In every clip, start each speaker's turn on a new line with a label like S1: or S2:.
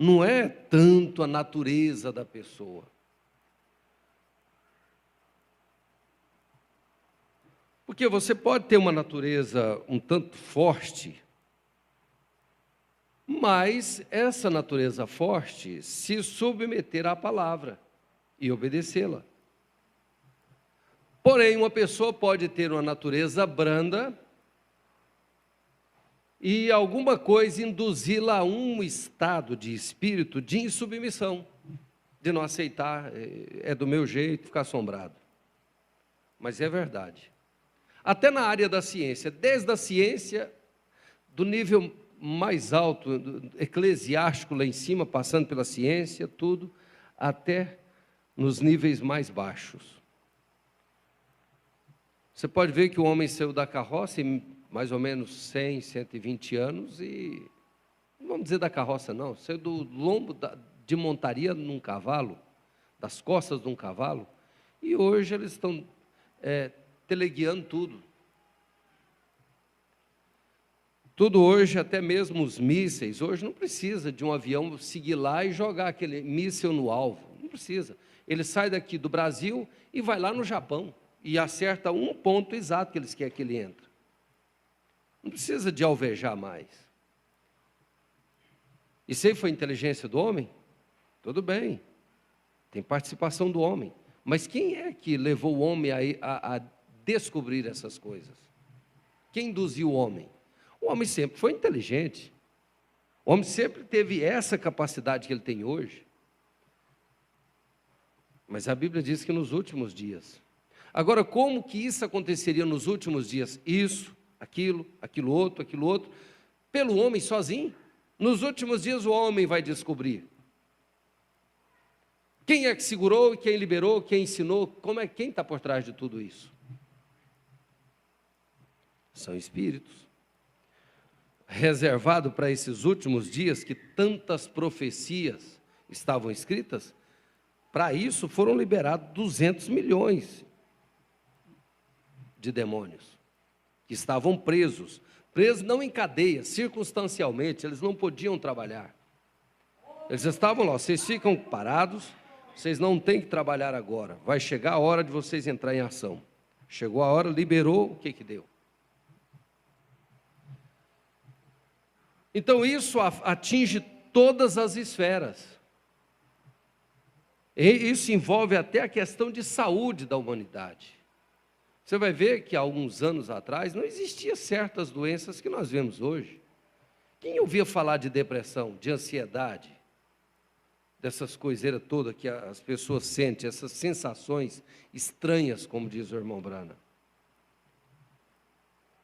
S1: não é tanto a natureza da pessoa. Porque você pode ter uma natureza um tanto forte, mas essa natureza forte se submeter à palavra e obedecê-la. Porém, uma pessoa pode ter uma natureza branda e alguma coisa induzi-la a um estado de espírito de insubmissão, de não aceitar, é do meu jeito, ficar assombrado. Mas é verdade. Até na área da ciência, desde a ciência, do nível mais alto, eclesiástico lá em cima, passando pela ciência, tudo, até nos níveis mais baixos. Você pode ver que o homem saiu da carroça em mais ou menos 100, 120 anos e, não vamos dizer da carroça não, saiu do lombo de montaria num cavalo, das costas de um cavalo, e hoje eles estão teleguiando tudo. Tudo hoje, até mesmo os mísseis, hoje não precisa de um avião seguir lá e jogar aquele míssil no alvo, não precisa. Ele sai daqui do Brasil e vai lá no Japão e acerta um ponto exato que eles querem que ele entre. Não precisa de alvejar mais. Isso aí foi inteligência do homem? Tudo bem, tem participação do homem. Mas quem é que levou o homem a descobrir essas coisas? Quem induziu o homem? O homem sempre foi inteligente. O homem sempre teve essa capacidade que ele tem hoje. Mas a Bíblia diz que nos últimos dias. Agora, como que isso aconteceria nos últimos dias? Isso, aquilo outro. Pelo homem sozinho? Nos últimos dias o homem vai descobrir. Quem é que segurou, quem liberou, quem ensinou? Quem está por trás de tudo isso? São espíritos. Reservado para esses últimos dias que tantas profecias estavam escritas, para isso foram liberados 200 milhões de demônios que estavam presos não em cadeia, circunstancialmente, eles não podiam trabalhar. Eles estavam lá, vocês ficam parados, vocês não têm que trabalhar agora, vai chegar a hora de vocês entrar em ação. Chegou a hora, liberou, o que deu? Então isso atinge todas as esferas. E isso envolve até a questão de saúde da humanidade. Você vai ver que há alguns anos atrás não existiam certas doenças que nós vemos hoje. Quem ouvia falar de depressão, de ansiedade, dessas coiseiras todas que as pessoas sentem, essas sensações estranhas, como diz o irmão Brana?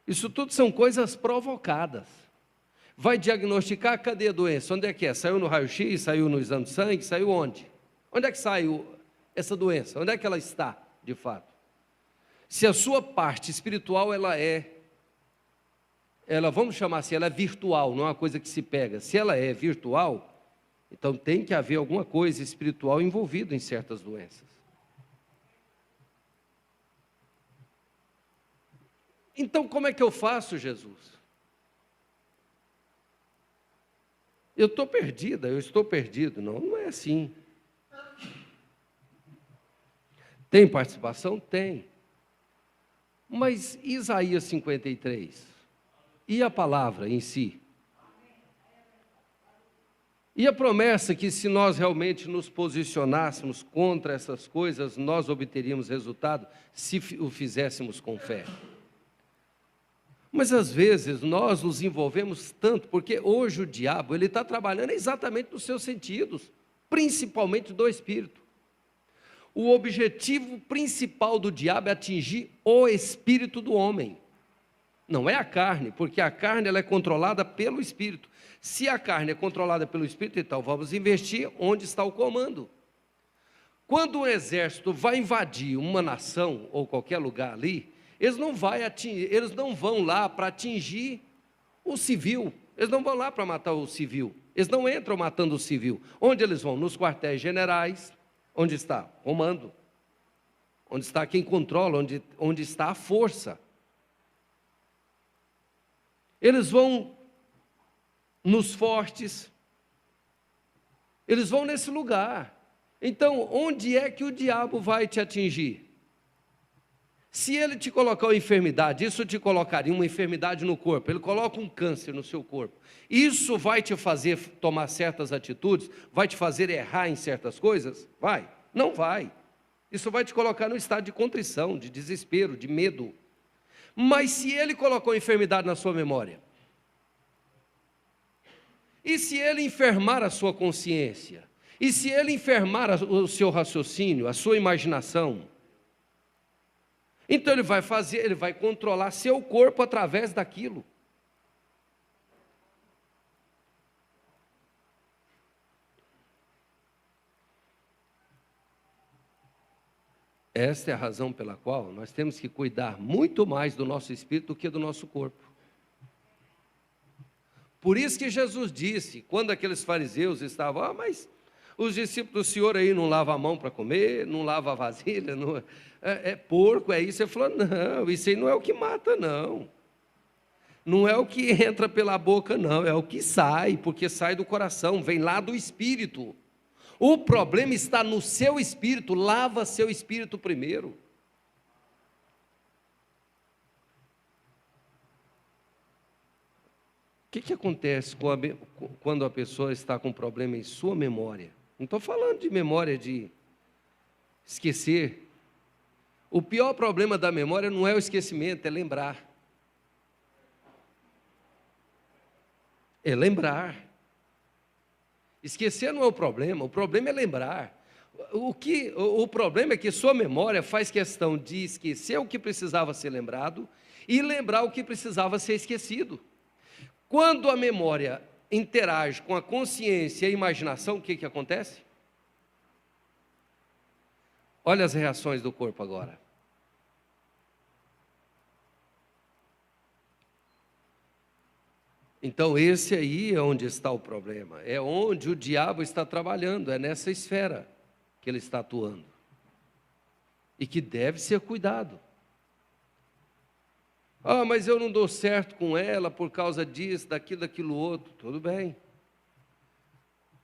S1: Isso tudo são coisas provocadas. Vai diagnosticar, cadê a doença? Onde é que é? Saiu no raio-x, saiu no exame de sangue, saiu onde? Onde é que saiu essa doença? Onde é que ela está, de fato? Se a sua parte espiritual, vamos chamar assim, ela é virtual, não é uma coisa que se pega. Se ela é virtual, então tem que haver alguma coisa espiritual envolvida em certas doenças. Então, como é que eu faço, Jesus? Eu estou perdido. Não é assim. Tem participação? Tem. Mas Isaías 53? E a palavra em si? E a promessa que se nós realmente nos posicionássemos contra essas coisas, nós obteríamos resultado se o fizéssemos com fé? Mas às vezes nós nos envolvemos tanto, porque hoje o diabo ele está trabalhando exatamente nos seus sentidos, principalmente do espírito. O objetivo principal do diabo é atingir o espírito do homem. Não é a carne, porque a carne ela é controlada pelo espírito. Se a carne é controlada pelo espírito, então vamos investir onde está o comando. Quando um exército vai invadir uma nação ou qualquer lugar ali, eles não vão lá para atingir o civil, eles não vão lá para matar o civil, eles não entram matando o civil. Onde eles vão? Nos quartéis generais. Onde está? Comando. Onde está quem controla, onde está a força. Eles vão nos fortes, Eles vão nesse lugar. Então, onde é que o diabo vai te atingir? Se ele te colocar uma enfermidade, isso te colocaria uma enfermidade no corpo, ele coloca um câncer no seu corpo, isso vai te fazer tomar certas atitudes? Vai te fazer errar em certas coisas? Vai? Não vai. Isso vai te colocar no estado de contrição, de desespero, de medo. Mas se ele colocou enfermidade na sua memória, e se ele enfermar a sua consciência, e se ele enfermar o seu raciocínio, a sua imaginação, então ele vai controlar seu corpo através daquilo. Esta é a razão pela qual nós temos que cuidar muito mais do nosso espírito do que do nosso corpo. Por isso que Jesus disse, quando aqueles fariseus estavam, mas os discípulos do Senhor aí não lavam a mão para comer, não lavam a vasilha, não, é porco, é isso. Ele falou, não, isso aí não é o que mata, não. Não é o que entra pela boca, não, é o que sai, porque sai do coração, vem lá do espírito. O problema está no seu espírito, lava seu espírito primeiro. O que acontece quando a pessoa está com problema em sua memória? Não estou falando de memória de esquecer. O pior problema da memória não é o esquecimento, é lembrar. É lembrar. Esquecer não é o problema é lembrar. O problema é que sua memória faz questão de esquecer o que precisava ser lembrado e lembrar o que precisava ser esquecido. Quando a memória interage com a consciência e a imaginação, o que acontece? Olha as reações do corpo agora. Então esse aí é onde está o problema, é onde o diabo está trabalhando, é nessa esfera que ele está atuando. E que deve ser cuidado. Ah, mas eu não dou certo com ela por causa disso, daquilo outro. Tudo bem.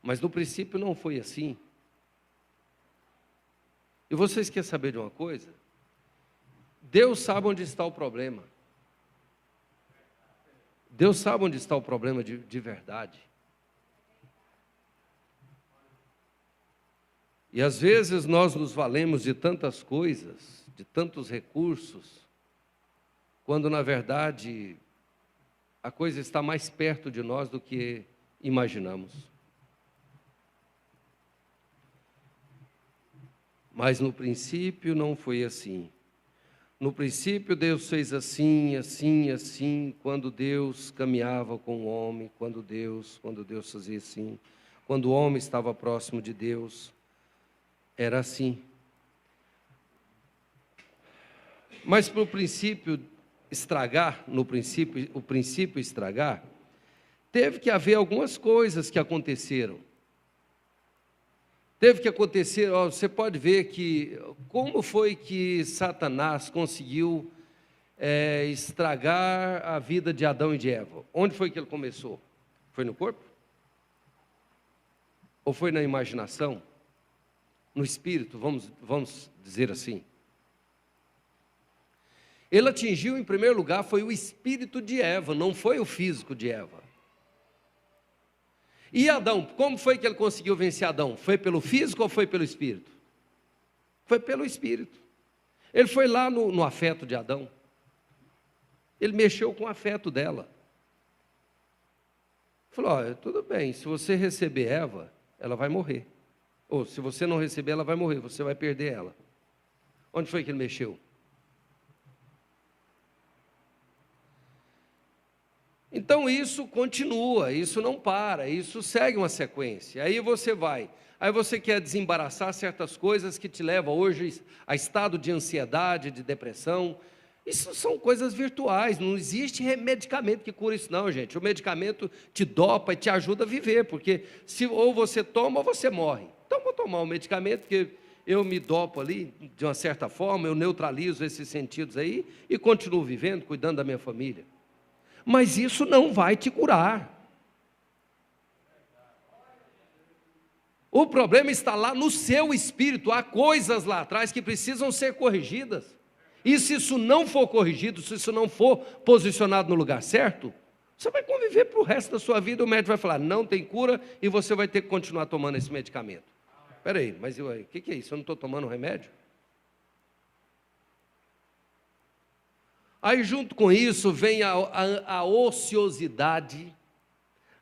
S1: Mas no princípio não foi assim. E vocês querem saber de uma coisa? Deus sabe onde está o problema. Deus sabe onde está o problema de verdade. E às vezes nós nos valemos de tantas coisas, de tantos recursos, quando na verdade a coisa está mais perto de nós do que imaginamos. Mas no princípio não foi assim. No princípio Deus fez assim, assim, assim, quando Deus caminhava com o homem, quando Deus fazia assim, quando o homem estava próximo de Deus, era assim. Mas para o princípio estragar, o princípio estragar, teve que haver algumas coisas que aconteceram. Teve que acontecer, você pode ver que, como foi que Satanás conseguiu estragar a vida de Adão e de Eva? Onde foi que ele começou? Foi no corpo? Ou foi na imaginação? No espírito, vamos dizer assim? Ele atingiu, em primeiro lugar, foi o espírito de Eva, não foi o físico de Eva. E Adão, como foi que ele conseguiu vencer Adão? Foi pelo físico ou foi pelo espírito? Foi pelo espírito. Ele foi lá no afeto de Adão. Ele mexeu com o afeto dela. Falou, tudo bem, se você receber Eva, ela vai morrer. Ou se você não receber, ela vai morrer, você vai perder ela. Onde foi que ele mexeu? Então isso continua, isso não para, isso segue uma sequência. Aí você quer desembaraçar certas coisas que te levam hoje a estado de ansiedade, de depressão. Isso são coisas virtuais, não existe medicamento que cura isso não, gente. O medicamento te dopa e te ajuda a viver, porque ou você toma ou você morre. Então vou tomar um medicamento, porque eu me dopo ali, de uma certa forma, eu neutralizo esses sentidos aí e continuo vivendo, cuidando da minha família. Mas isso não vai te curar. O problema está lá no seu espírito. Há coisas lá atrás que precisam ser corrigidas. E se isso não for corrigido, se isso não for posicionado no lugar certo, você vai conviver para o resto da sua vida. O médico vai falar, não tem cura, e você vai ter que continuar tomando esse medicamento. Espera aí, mas o que é isso? Eu não estou tomando remédio? Aí junto com isso vem a ociosidade,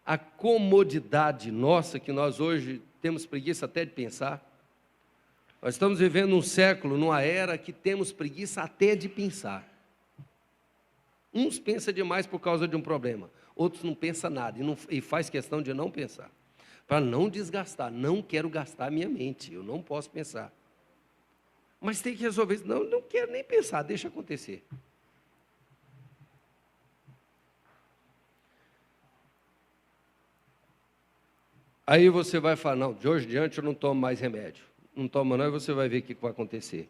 S1: a comodidade nossa, que nós hoje temos preguiça até de pensar. Nós estamos vivendo um século, numa era que temos preguiça até de pensar. Uns pensam demais por causa de um problema, outros não pensam nada e faz questão de não pensar. Para não desgastar, não quero gastar a minha mente, eu não posso pensar. Mas tem que resolver isso, não quero nem pensar, deixa acontecer. Aí você vai falar, não, de hoje em diante eu não tomo mais remédio. Não toma não, e você vai ver o que vai acontecer.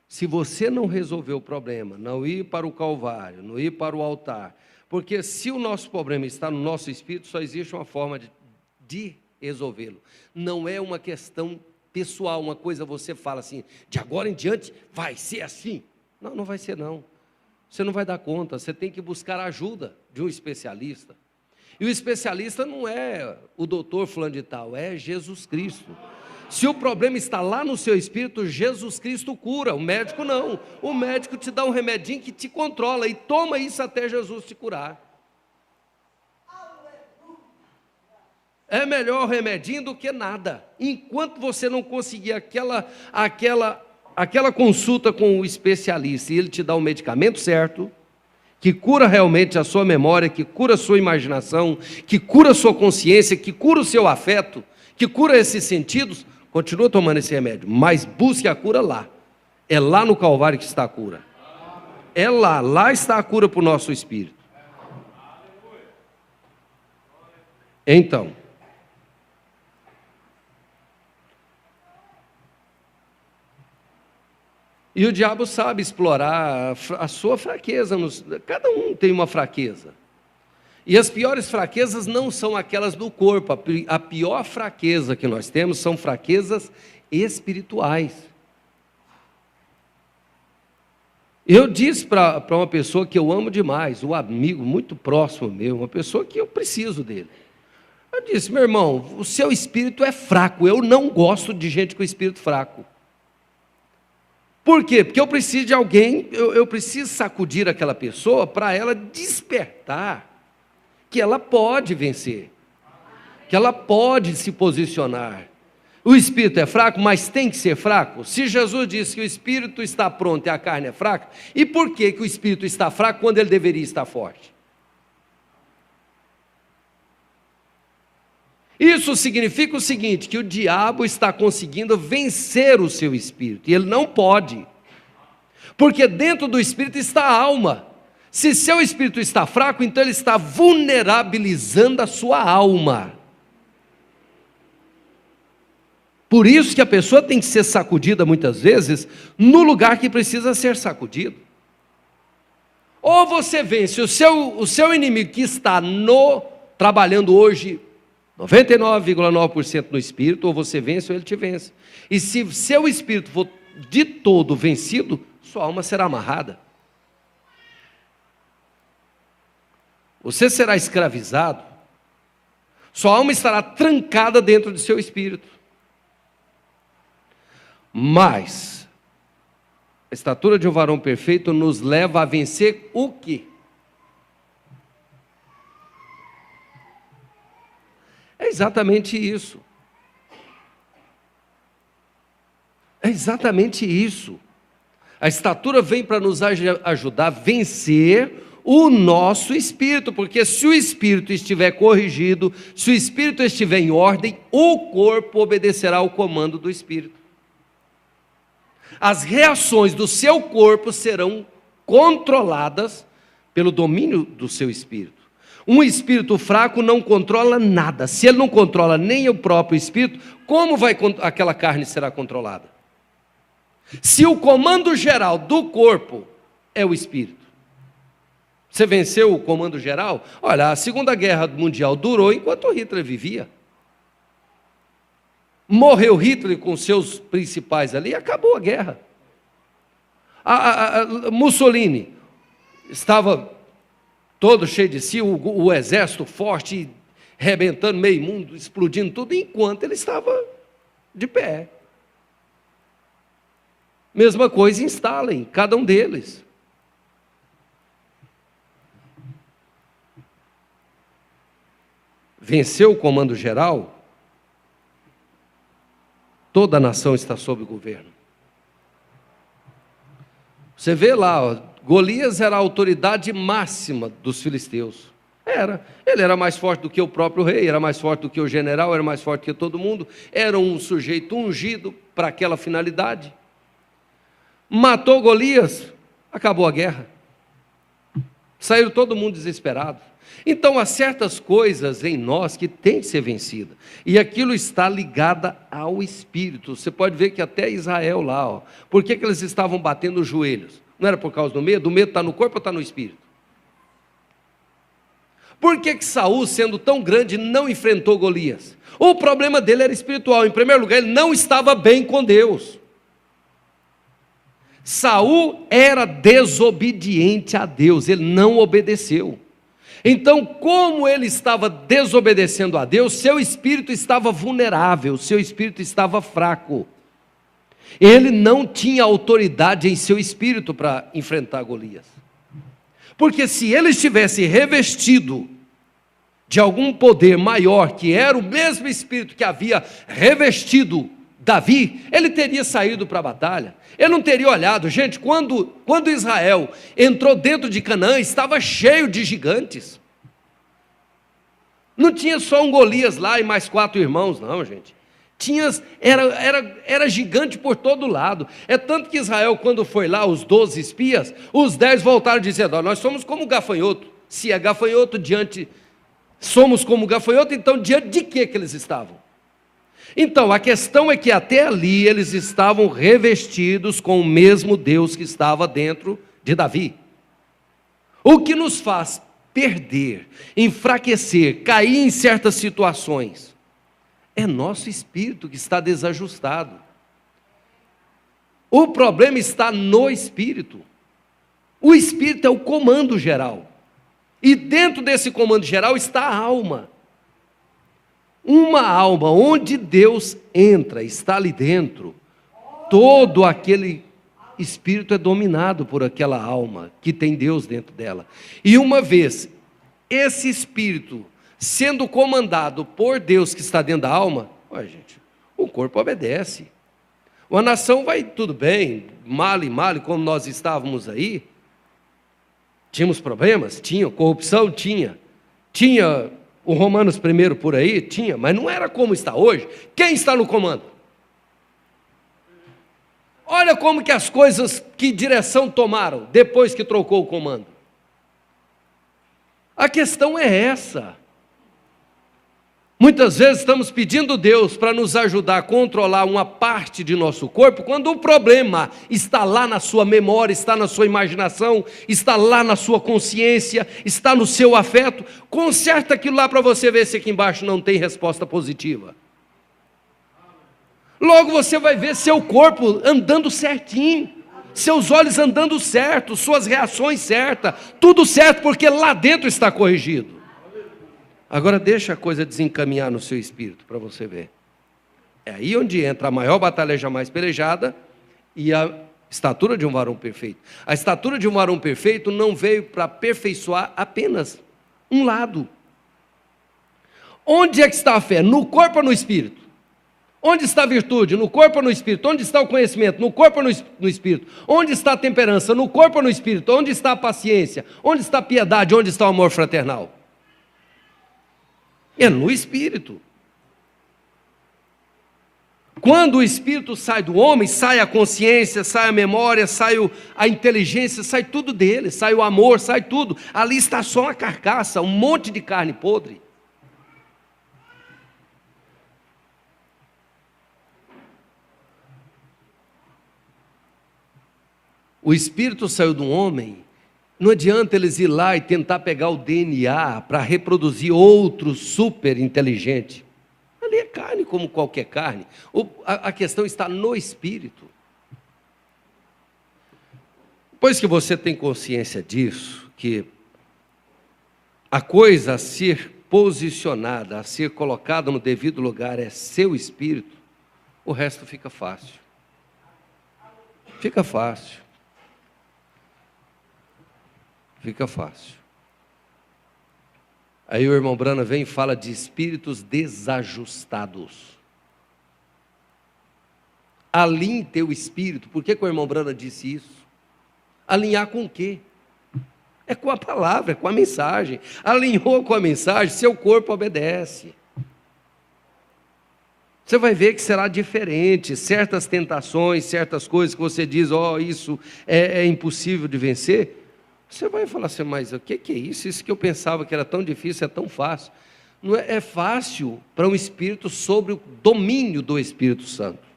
S1: Se você não resolver o problema, não ir para o Calvário, não ir para o altar, porque se o nosso problema está no nosso espírito, só existe uma forma de resolvê-lo. Não é uma questão pessoal, uma coisa você fala assim, de agora em diante vai ser assim. Não, não vai ser não. Você não vai dar conta, você tem que buscar a ajuda de um especialista. E o especialista não é o doutor fulano de tal, é Jesus Cristo. Se o problema está lá no seu espírito, Jesus Cristo cura, o médico não. O médico te dá um remedinho que te controla, e toma isso até Jesus te curar. É melhor o remedinho do que nada. Enquanto você não conseguir aquela consulta com o especialista, e ele te dá o medicamento certo, que cura realmente a sua memória, que cura a sua imaginação, que cura a sua consciência, que cura o seu afeto, que cura esses sentidos, continua tomando esse remédio, mas busque a cura lá. É lá no Calvário que está a cura. É lá está a cura para o nosso espírito. Então, e o diabo sabe explorar a sua fraqueza. Cada um tem uma fraqueza. E as piores fraquezas não são aquelas do corpo. A pior fraqueza que nós temos são fraquezas espirituais. Eu disse para uma pessoa que eu amo demais, um amigo muito próximo meu, uma pessoa que eu preciso dele. Eu disse, meu irmão, o seu espírito é fraco. Eu não gosto de gente com espírito fraco. Por quê? Porque eu preciso de alguém, eu preciso sacudir aquela pessoa para ela despertar que ela pode vencer, que ela pode se posicionar. O espírito é fraco, mas tem que ser fraco. Se Jesus disse que o espírito está pronto e a carne é fraca, e por que o espírito está fraco quando ele deveria estar forte? Isso significa o seguinte, que o diabo está conseguindo vencer o seu espírito, e ele não pode, porque dentro do espírito está a alma. Se seu espírito está fraco, então ele está vulnerabilizando a sua alma. Por isso que a pessoa tem que ser sacudida muitas vezes, no lugar que precisa ser sacudido. Ou você vence o seu inimigo que está trabalhando hoje, 99,9% no espírito, ou você vence ou ele te vence. E se seu espírito for de todo vencido, sua alma será amarrada. Você será escravizado, sua alma estará trancada dentro de seu espírito. Mas a estatura de um varão perfeito nos leva a vencer o quê? É exatamente isso. É exatamente isso. A estatura vem para nos ajudar a vencer o nosso espírito, porque se o espírito estiver corrigido, se o espírito estiver em ordem, o corpo obedecerá ao comando do espírito. As reações do seu corpo serão controladas pelo domínio do seu espírito. Um espírito fraco não controla nada. Se ele não controla nem o próprio espírito, como aquela carne será controlada? Se o comando geral do corpo é o espírito, você venceu o comando geral? Olha, a Segunda Guerra Mundial durou enquanto Hitler vivia. Morreu Hitler com seus principais ali, acabou a guerra. Mussolini estava todo cheio de si, o exército forte, rebentando meio mundo, explodindo tudo, enquanto ele estava de pé. Mesma coisa em Stalin, cada um deles. Venceu o comando geral, toda a nação está sob governo. Você vê lá, ó, Golias era a autoridade máxima dos filisteus. Ele era mais forte do que o próprio rei, era mais forte do que o general, era mais forte do que todo mundo, era um sujeito ungido para aquela finalidade. Matou Golias, acabou a guerra. Saíram todo mundo desesperado. Então há certas coisas em nós que tem que ser vencida, e aquilo está ligado ao Espírito. Você pode ver que até Israel lá, ó, por que eles estavam batendo os joelhos? Não era por causa do medo? O medo está no corpo ou está no Espírito? Por que Saul, sendo tão grande, não enfrentou Golias? O problema dele era espiritual. Em primeiro lugar, ele não estava bem com Deus. Saul era desobediente a Deus, ele não obedeceu. Então, como ele estava desobedecendo a Deus, seu espírito estava vulnerável, seu espírito estava fraco. Ele não tinha autoridade em seu espírito para enfrentar Golias. Porque se ele estivesse revestido de algum poder maior, que era o mesmo espírito que havia revestido Davi, ele teria saído para a batalha. Ele não teria olhado. Gente, quando Israel entrou dentro de Canaã, estava cheio de gigantes. Não tinha só um Golias lá e mais 4 irmãos, não, gente. Era gigante por todo lado. É tanto que Israel, quando foi lá, os 12 espias, os 10 voltaram dizendo: nós somos como gafanhoto. Se é gafanhoto, somos como gafanhoto, então diante de que eles estavam? Então, a questão é que até ali eles estavam revestidos com o mesmo Deus que estava dentro de Davi. O que nos faz perder, enfraquecer, cair em certas situações, é nosso espírito que está desajustado. O problema está no espírito. O espírito é o comando geral. E dentro desse comando geral está a alma. Uma alma onde Deus entra, está ali dentro, todo aquele espírito é dominado por aquela alma que tem Deus dentro dela. E uma vez esse espírito sendo comandado por Deus que está dentro da alma, gente, o corpo obedece. Uma nação vai tudo bem, mal e mal, como nós estávamos aí. Tínhamos problemas? Tinha. Corrupção? Tinha o Romanos I por aí? Tinha, mas não era como está hoje. Quem está no comando? Olha como que as coisas, que direção tomaram depois que trocou o comando. A questão é essa. Muitas vezes estamos pedindo a Deus para nos ajudar a controlar uma parte de nosso corpo, quando o problema está lá na sua memória, está na sua imaginação, está lá na sua consciência, está no seu afeto. Conserta aquilo lá para você ver se aqui embaixo não tem resposta positiva. Logo você vai ver seu corpo andando certinho, seus olhos andando certo, suas reações certas, tudo certo, porque lá dentro está corrigido. Agora deixa a coisa desencaminhar no seu espírito, para você ver. É aí onde entra a maior batalha jamais pelejada e a estatura de um varão perfeito. A estatura de um varão perfeito não veio para aperfeiçoar apenas um lado. Onde é que está a fé? No corpo ou no espírito? Onde está a virtude? No corpo ou no espírito? Onde está o conhecimento? No corpo ou no espírito? Onde está a temperança? No corpo ou no espírito? Onde está a paciência? Onde está a piedade? Onde está o amor fraternal? É no espírito. Quando o espírito sai do homem, sai a consciência, sai a memória, sai a inteligência, sai tudo dele, sai o amor, sai tudo. Ali está só uma carcaça, um monte de carne podre. O espírito saiu do homem. Não adianta eles ir lá e tentar pegar o DNA para reproduzir outro super inteligente. ali é carne como qualquer carne. A questão está no espírito. Depois que você tem consciência disso, que a coisa a ser posicionada, a ser colocada no devido lugar é seu espírito, o resto fica fácil. Fica fácil. Fica fácil. Aí o irmão Brana vem e fala de espíritos desajustados. Alinhe teu espírito. Por que o irmão Brana disse isso? Alinhar com o quê? É com a palavra, é com a mensagem. Alinhou com a mensagem, seu corpo obedece. Você vai ver que será diferente. Certas tentações, certas coisas que você diz, isso é impossível de vencer. Você vai falar assim, mas o que é isso? Isso que eu pensava que era tão difícil, é tão fácil. Não é fácil para um espírito sob o domínio do Espírito Santo.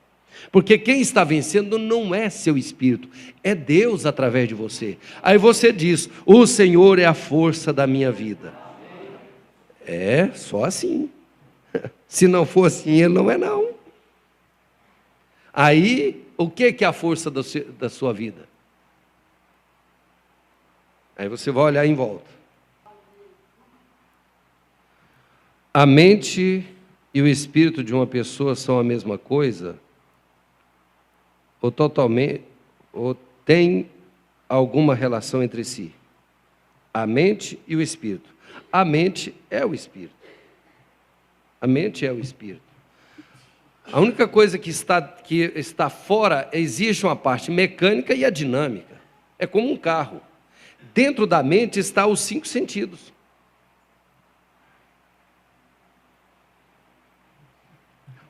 S1: Porque quem está vencendo não é seu espírito, é Deus através de você. Aí você diz, o Senhor é a força da minha vida. É, só assim. Se não for assim, Ele não é não. Aí, o que é a força da sua vida? Aí você vai olhar em volta. A mente e o espírito de uma pessoa são a mesma coisa? Ou totalmente, ou tem alguma relação entre si? A mente e o espírito. A mente é o espírito. A mente é o espírito. A única coisa que está fora, existe uma parte mecânica e a dinâmica. É como um carro. Dentro da mente está os 5 sentidos.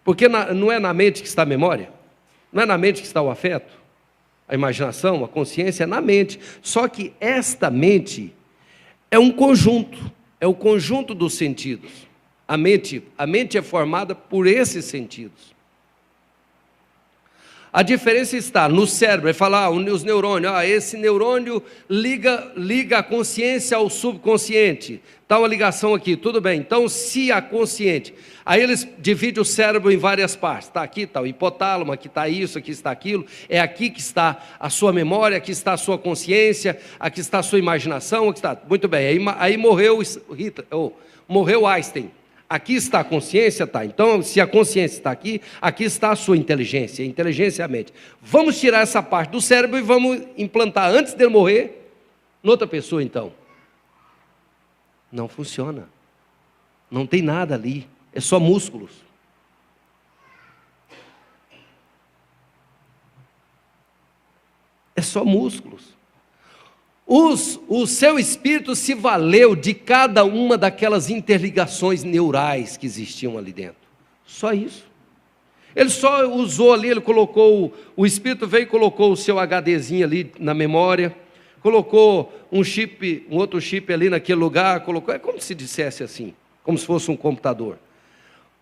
S1: Porque não é na mente que está a memória? Não é na mente que está o afeto? A imaginação, a consciência é na mente. Só que esta mente é um conjunto, é o conjunto dos sentidos. A mente é formada por esses sentidos. A diferença está no cérebro, é falar, os neurônios, esse neurônio liga a consciência ao subconsciente, está uma ligação aqui, tudo bem, então se a consciente, aí eles dividem o cérebro em várias partes, está aqui está o hipotálamo, aqui está isso, aqui está aquilo, é aqui que está a sua memória, aqui está a sua consciência, aqui está a sua imaginação, aqui está, muito bem, aí morreu Einstein. Aqui está a consciência, tá? Então, se a consciência está aqui, aqui está a sua inteligência. A inteligência é a mente. Vamos tirar essa parte do cérebro e vamos implantar, antes dele morrer, noutra pessoa, então. Não funciona. Não tem nada ali. É só músculos. É só músculos. O seu espírito se valeu de cada uma daquelas interligações neurais que existiam ali dentro. Só isso. Ele só usou ali, ele colocou, o espírito veio e colocou o seu HDzinho ali na memória, colocou um outro chip ali naquele lugar, colocou, é como se dissesse assim, como se fosse um computador.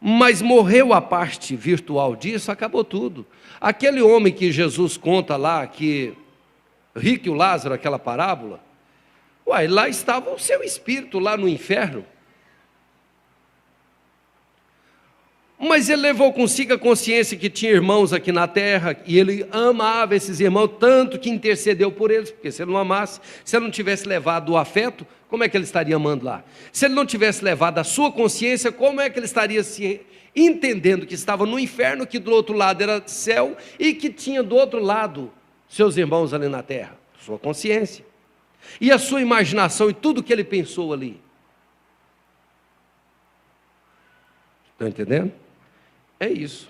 S1: Mas morreu a parte virtual disso, acabou tudo. Aquele homem que Jesus conta lá, que rico e o Lázaro, aquela parábola, lá estava o seu espírito lá no inferno. Mas ele levou consigo a consciência que tinha irmãos aqui na terra, e ele amava esses irmãos, tanto que intercedeu por eles, porque se ele não amasse, se ele não tivesse levado o afeto, como é que ele estaria amando lá? Se ele não tivesse levado a sua consciência, como é que ele estaria se entendendo que estava no inferno, que do outro lado era céu, e que tinha do outro lado seus irmãos ali na terra? Sua consciência. E a sua imaginação e tudo que ele pensou ali. Estão entendendo? É isso.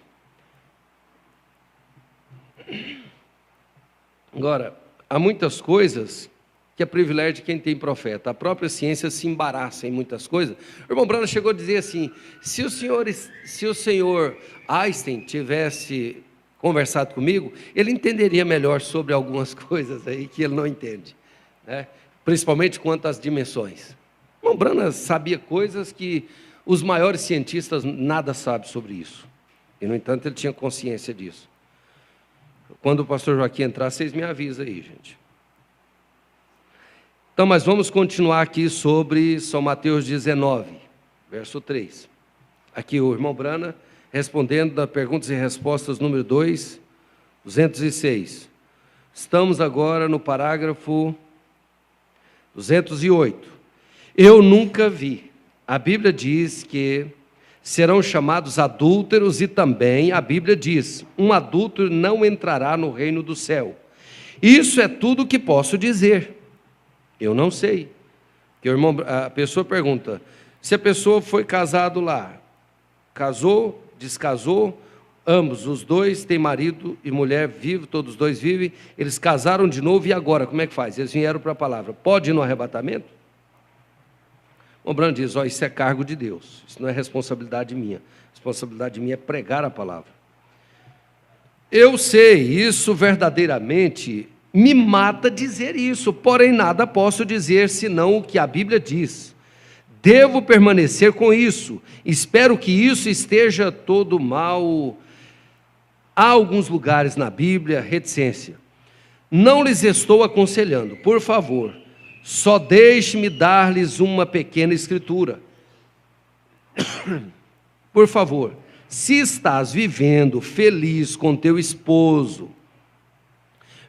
S1: Agora, há muitas coisas que é privilégio de quem tem profeta. A própria ciência se embaraça em muitas coisas. O irmão Brana chegou a dizer assim, se o senhor Einstein tivesse conversado comigo, ele entenderia melhor sobre algumas coisas aí que ele não entende, né? Principalmente quanto às dimensões. O irmão Brana sabia coisas que os maiores cientistas nada sabem sobre isso, e no entanto ele tinha consciência disso. Quando o pastor Joaquim entrar, vocês me avisam aí, gente. Então, mas vamos continuar aqui sobre São Mateus 19, verso 3. Aqui o irmão Brana, respondendo da perguntas e respostas número 2, 206. Estamos agora no parágrafo 208. Eu nunca vi. A Bíblia diz que serão chamados adúlteros e também a Bíblia diz, um adúltero não entrará no reino do céu. Isso é tudo o que posso dizer. Eu não sei. A pessoa pergunta, se a pessoa foi casado lá, casou, descasou, ambos, os dois têm marido e mulher vivo, todos os dois vivem, eles casaram de novo e agora, como é que faz? Eles vieram para a palavra, pode ir no arrebatamento? O Brano diz, isso é cargo de Deus, isso não é responsabilidade minha, a responsabilidade minha é pregar a palavra. Eu sei, isso verdadeiramente me mata dizer isso, porém nada posso dizer senão o que a Bíblia diz. Devo permanecer com isso, espero que isso esteja todo mal. Há alguns lugares na Bíblia, reticência. Não lhes estou aconselhando, por favor, só deixe-me dar-lhes uma pequena escritura. Por favor, se estás vivendo feliz com teu esposo,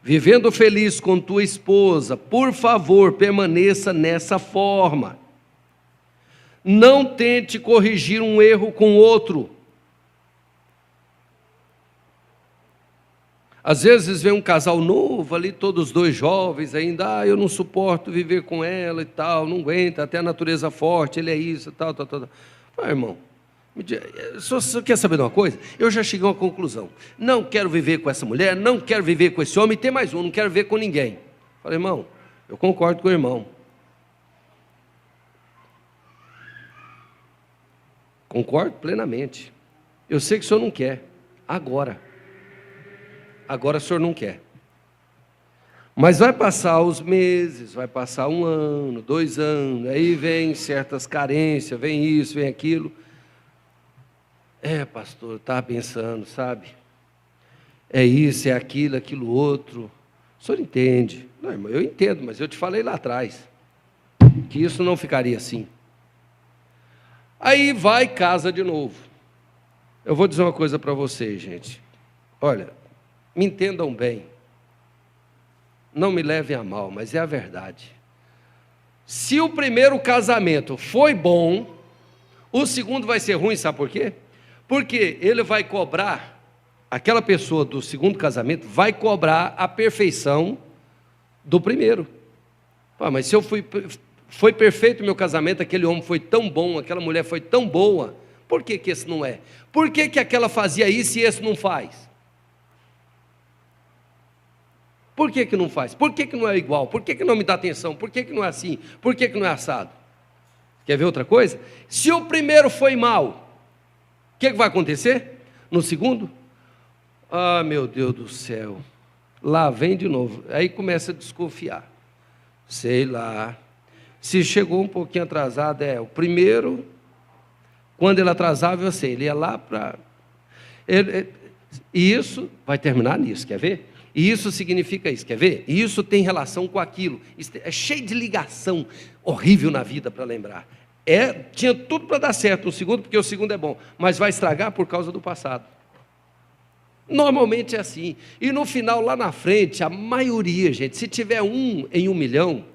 S1: vivendo feliz com tua esposa, por favor, permaneça nessa forma. Não tente corrigir um erro com outro. Às vezes vem um casal novo ali, todos dois jovens ainda, eu não suporto viver com ela e tal, não aguenta, até a natureza forte, ele é isso, tal. Irmão, você quer saber de uma coisa? Eu já cheguei a uma conclusão, não quero viver com essa mulher, não quero viver com esse homem, tem mais um, não quero viver com ninguém. Falei, irmão, eu concordo com o irmão. Concordo plenamente. Eu sei que o senhor não quer, agora o senhor não quer. Mas vai passar os meses, vai passar 1 ano, 2 anos, aí vem certas carências, vem isso, vem aquilo. Pastor, eu estava pensando, sabe? É isso, é aquilo, aquilo outro. O senhor entende? Não, irmão, eu entendo, mas eu te falei lá atrás que isso não ficaria assim. Aí vai e casa de novo. Eu vou dizer uma coisa para vocês, gente. Olha, me entendam bem. Não me levem a mal, mas é a verdade. Se o primeiro casamento foi bom, o segundo vai ser ruim, sabe por quê? Porque ele vai cobrar, aquela pessoa do segundo casamento vai cobrar a perfeição do primeiro. Mas se foi perfeito o meu casamento, aquele homem foi tão bom, aquela mulher foi tão boa, por que esse não é? Por que aquela fazia isso e esse não faz? Por que não faz? Por que não é igual? Por que não me dá atenção? Por que não é assim? Por que não é assado? Quer ver outra coisa? Se o primeiro foi mal, o que vai acontecer? No segundo? Meu Deus do céu, lá vem de novo. Aí começa a desconfiar. Sei lá. Se chegou um pouquinho atrasado, o primeiro, quando ele atrasava, eu sei, ele ia lá para... E isso vai terminar nisso, quer ver? E isso significa isso, quer ver? E isso tem relação com aquilo. Isso é cheio de ligação horrível na vida para lembrar. Tinha tudo para dar certo o segundo, porque o segundo é bom, mas vai estragar por causa do passado. Normalmente é assim. E no final, lá na frente, a maioria, gente, se tiver 1 em 1 milhão,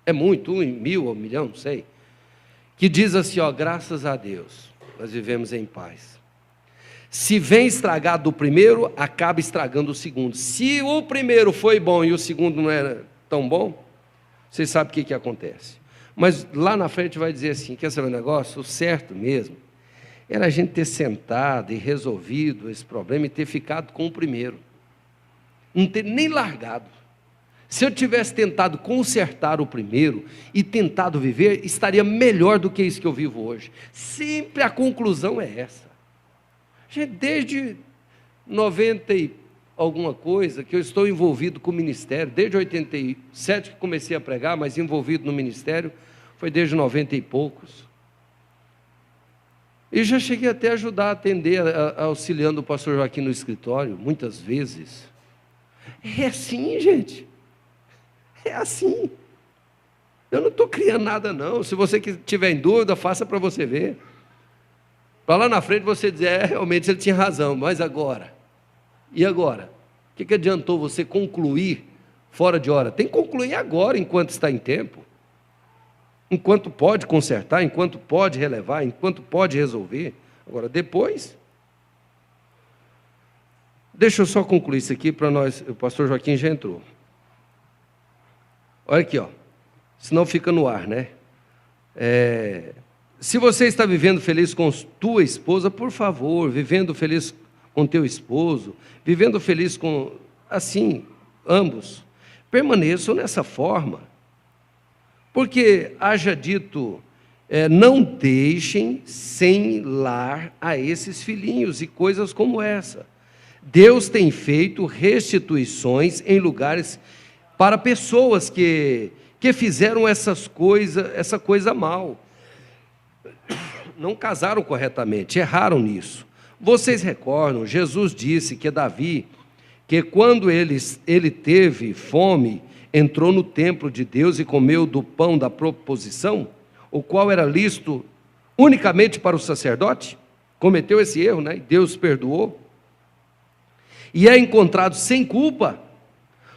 S1: é muito, 1 em 1000 ou 1 milhão, não sei, que diz assim, graças a Deus, nós vivemos em paz. Se vem estragado do primeiro, acaba estragando o segundo. Se o primeiro foi bom e o segundo não era tão bom, vocês sabem o que acontece. Mas lá na frente vai dizer assim, quer saber um negócio? O certo mesmo era a gente ter sentado e resolvido esse problema e ter ficado com o primeiro. Não ter nem largado. Se eu tivesse tentado consertar o primeiro e tentado viver, estaria melhor do que isso que eu vivo hoje. Sempre a conclusão é essa. Gente, desde 90 e alguma coisa que eu estou envolvido com o ministério, desde 87 que comecei a pregar, mas envolvido no ministério, foi desde 90 e poucos. E já cheguei até a ajudar a atender, auxiliando o pastor Joaquim no escritório, muitas vezes. É assim, gente. É assim. Eu não estou criando nada, não. Se você tiver em dúvida, faça para você ver. Para lá na frente você dizer, realmente ele tinha razão, mas agora? E agora? O que adiantou você concluir fora de hora? Tem que concluir agora, enquanto está em tempo. Enquanto pode consertar, enquanto pode relevar, enquanto pode resolver. Agora, depois... Deixa eu só concluir isso aqui para nós, o pastor Joaquim já entrou. Olha aqui, ó. Senão fica no ar, né? Se você está vivendo feliz com tua esposa, por favor, vivendo feliz com teu esposo, vivendo feliz com, assim, ambos, permaneçam nessa forma. Porque, haja dito, não deixem sem lar a esses filhinhos e coisas como essa. Deus tem feito restituições em lugares para pessoas que fizeram essa coisa mal. Não casaram corretamente, erraram nisso. Vocês recordam, Jesus disse que Davi, que quando ele teve fome, entrou no templo de Deus e comeu do pão da proposição, o qual era lícito unicamente para o sacerdote, cometeu esse erro, né? Deus perdoou, e é encontrado sem culpa.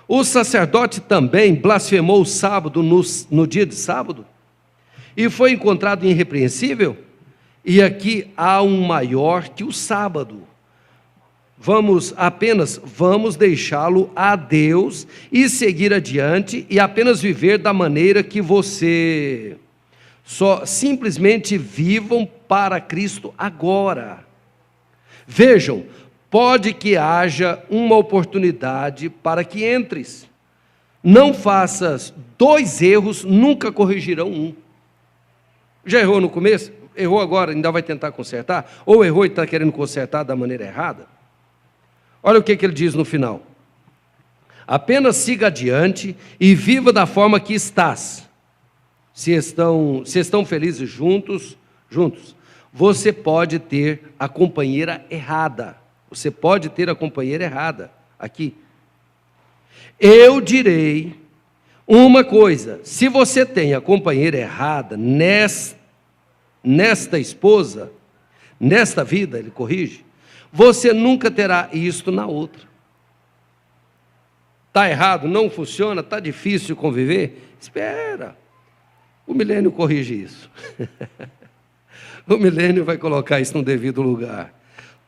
S1: O sacerdote também blasfemou o sábado no dia de sábado, e foi encontrado irrepreensível, e aqui há um maior que o sábado. Vamos deixá-lo a Deus e seguir adiante e apenas viver da maneira que você simplesmente vivam para Cristo agora. Vejam, pode que haja uma oportunidade para que entres. Não faças 2 erros, nunca corrigirão um. Já errou no começo? Errou agora, ainda vai tentar consertar? Ou errou e está querendo consertar da maneira errada? Olha o que ele diz no final. Apenas siga adiante e viva da forma que estás. Se estão felizes juntos, você pode ter a companheira errada. Você pode ter a companheira errada. Aqui. Eu direi uma coisa. Se você tem a companheira errada nesta esposa, nesta vida, ele corrige, você nunca terá isto na outra. Está errado, não funciona, está difícil conviver? Espera. O milênio corrige isso. O milênio vai colocar isso no devido lugar.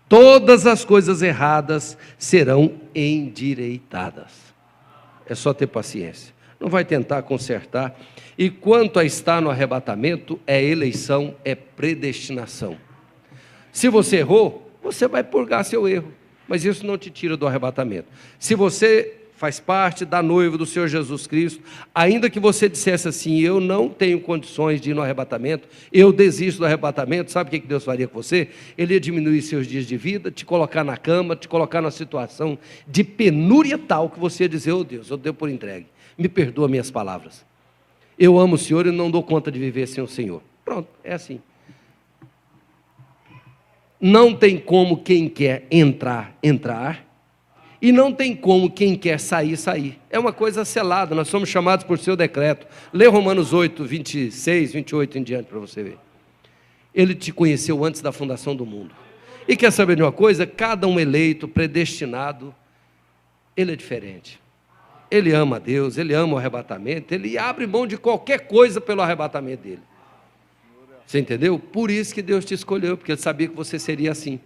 S1: Todas as coisas erradas serão endireitadas. É só ter paciência. Não vai tentar consertar. E quanto a estar no arrebatamento, é eleição, é predestinação. Se você errou, você vai purgar seu erro, mas isso não te tira do arrebatamento. Se você faz parte da noiva do Senhor Jesus Cristo, ainda que você dissesse assim, eu não tenho condições de ir no arrebatamento, eu desisto do arrebatamento, sabe o que Deus faria com você? Ele ia diminuir seus dias de vida, te colocar na cama, te colocar numa situação de penúria tal, que você ia dizer, oh Deus, eu dei por entregue, me perdoa minhas palavras. Eu amo o Senhor e não dou conta de viver sem o Senhor. Pronto, é assim. Não tem como quem quer entrar, e não tem como quem quer sair. É uma coisa selada, nós somos chamados por seu decreto. Lê Romanos 8, 26, 28 em diante para você ver. Ele te conheceu antes da fundação do mundo. E quer saber de uma coisa? Cada um eleito, predestinado, ele é diferente. Ele ama a Deus, ele ama o arrebatamento, ele abre mão de qualquer coisa pelo arrebatamento dele. Você entendeu? Por isso que Deus te escolheu, porque ele sabia que você seria assim.